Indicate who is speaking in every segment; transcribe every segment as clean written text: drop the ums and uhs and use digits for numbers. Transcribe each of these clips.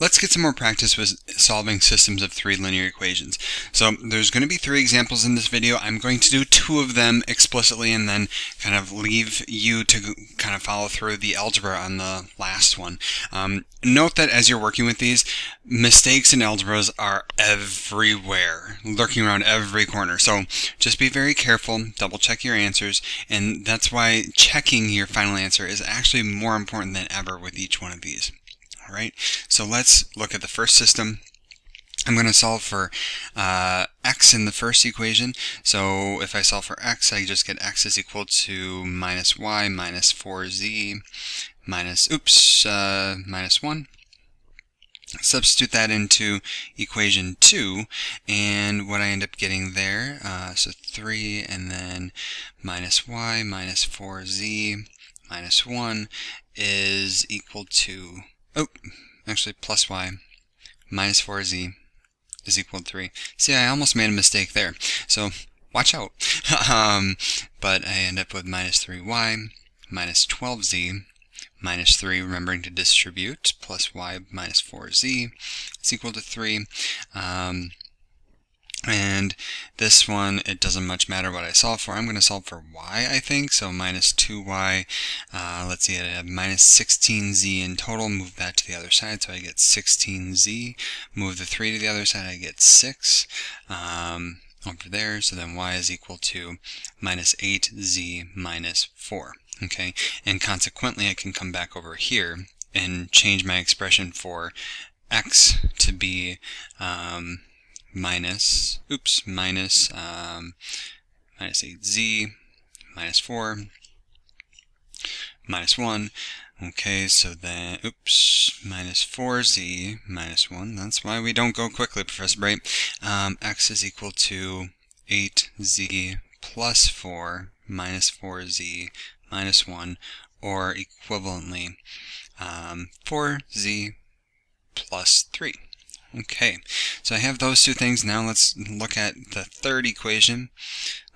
Speaker 1: let's get some more practice with solving systems of three linear equations. So there's going to be three examples in this video. I'm going to do two of them explicitly and then kind of leave you to kind of follow through the algebra on the last one. Note that as you're working with these, mistakes in algebras are everywhere, lurking around every corner. So just be very careful, double check your answers, and that's why checking your final answer is actually more important than ever with each one of these. Alright, so let's look at the first system. I'm going to solve for x in the first equation. So if I solve for x, I just get x is equal to minus y minus 4z minus, minus 1. Substitute that into equation 2, and what I end up getting there, so 3 and then minus y minus 4z minus 1 is equal to, actually plus y minus 4z is equal to 3. See, I almost made a mistake there, so watch out. But I end up with minus 3y minus 12z minus 3, remembering to distribute, plus y minus 4z is equal to 3. And this one, it doesn't much matter what I solve for. I'm going to solve for y, I think. So minus 2y, let's see, I have minus 16z in total. Move that to the other side, so I get 16z. Move the 3 to the other side, I get 6 over there. So then y is equal to minus 8z minus 4. Okay, and consequently, I can come back over here and change my expression for x to be minus 8z minus 4 minus 1. Okay, so then, minus 4z minus 1. That's why we don't go quickly, Professor Bright. X is equal to 8z plus 4 minus 4z minus 1, or equivalently, 4z plus 3. Okay, so I have those two things. Now let's look at the third equation.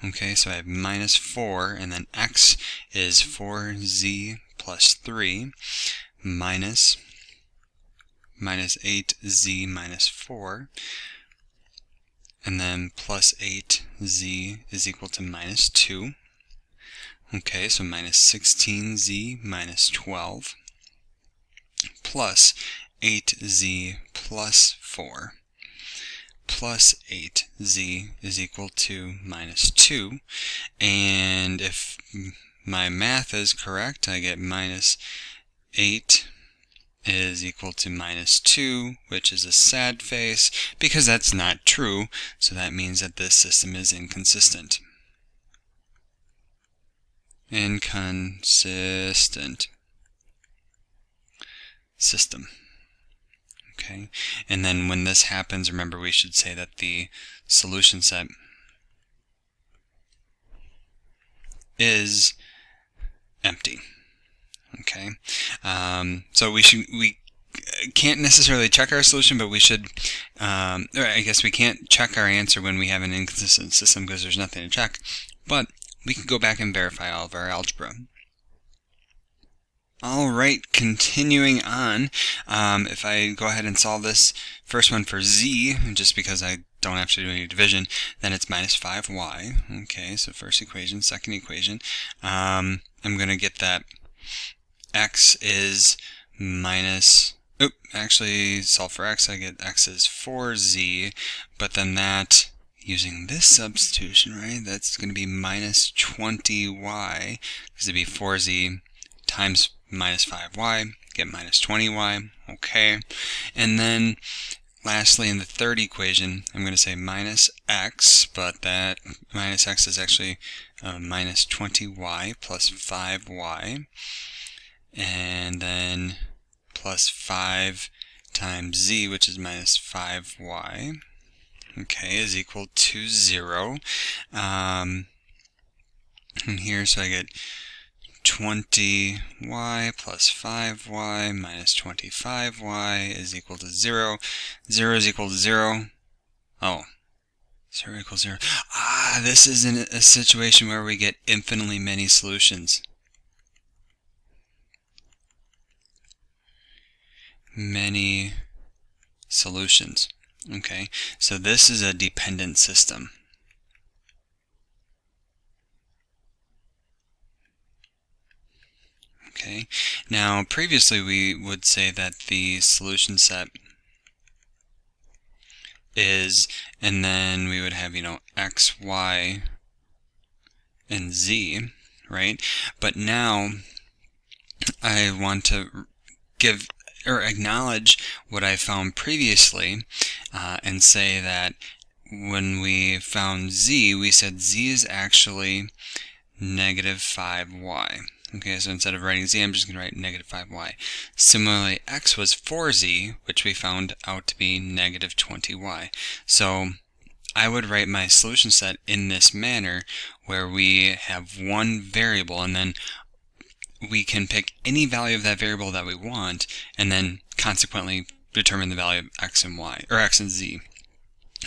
Speaker 1: Okay, so I have minus 4, and then x is 4z plus 3 minus 8z minus 4, and then plus 8z is equal to minus 2. Okay, so minus 16z minus 12 plus 8z plus 4 plus 8z is equal to minus 2. And if my math is correct, I get minus 8 is equal to minus 2, which is a sad face because that's not true. So that means that this system is inconsistent. Inconsistent system. Okay, and then when this happens, remember we should say that the solution set is empty. Okay, so we can't necessarily check our solution, but we should, or I guess we can't check our answer when we have an inconsistent system because there's nothing to check, but we can go back and verify all of our algebra. Alright, continuing on, if I go ahead and solve this first one for z, just because I don't have to do any division, then it's minus 5y. Okay, so first equation, second equation. I'm going to get that x is minus, actually solve for x, I get x is 4z, but then that, using this substitution, right, that's going to be minus 20y, because it'd be 4z times minus 5y, get minus 20y, okay. And then lastly, in the third equation, I'm going to say minus x, but that minus x is actually minus 20y plus 5y, and then plus 5 times z, which is minus 5y, okay, is equal to 0. And here, so I get 20y plus 5y minus 25y is equal to 0. 0 is equal to 0. Oh, 0 equals 0. This is in a situation where we get infinitely many solutions. Many solutions. Okay, so this is a dependent system. Okay, now previously we would say that the solution set is, and then we would have, x, y, and z, right? But now I want to give or acknowledge what I found previously and say that when we found z, we said z is actually negative 5y. Okay, so instead of writing z, I'm just going to write negative 5y. Similarly, x was 4z, which we found out to be negative 20y. So I would write my solution set in this manner, where we have one variable, and then we can pick any value of that variable that we want, and then consequently determine the value of x and y, or x and z,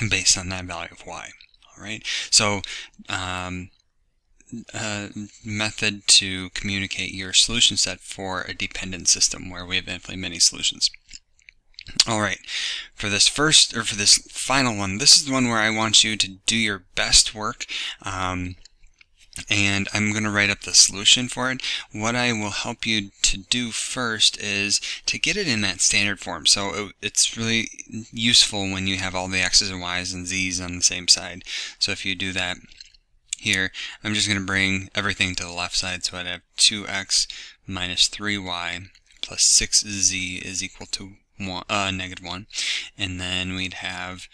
Speaker 1: based on that value of y. All right. So method to communicate your solution set for a dependent system where we have infinitely many solutions. All right, for this final one, this is the one where I want you to do your best work, and I'm going to write up the solution for it. What I will help you to do first is to get it in that standard form. So it's really useful when you have all the x's and y's and z's on the same side. So if you do that here, I'm just going to bring everything to the left side. So I'd have 2x minus 3y plus 6z is equal to negative 1. And then we'd have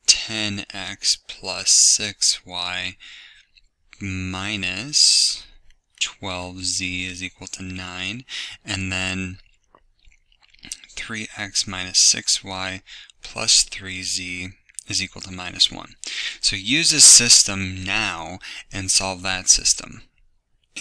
Speaker 1: 10x plus 6y minus 12z is equal to 9, and then 3x minus 6y plus 3z is equal to minus 1. So use this system now and solve that system.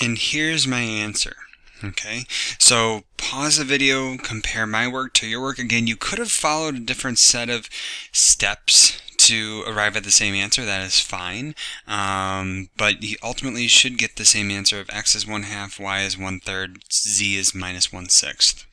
Speaker 1: And here's my answer. Okay, so pause the video, compare my work to your work. Again, you could have followed a different set of steps to arrive at the same answer. That is fine, but you ultimately should get the same answer of x is 1/2, y is 1/3, z is minus 1/6.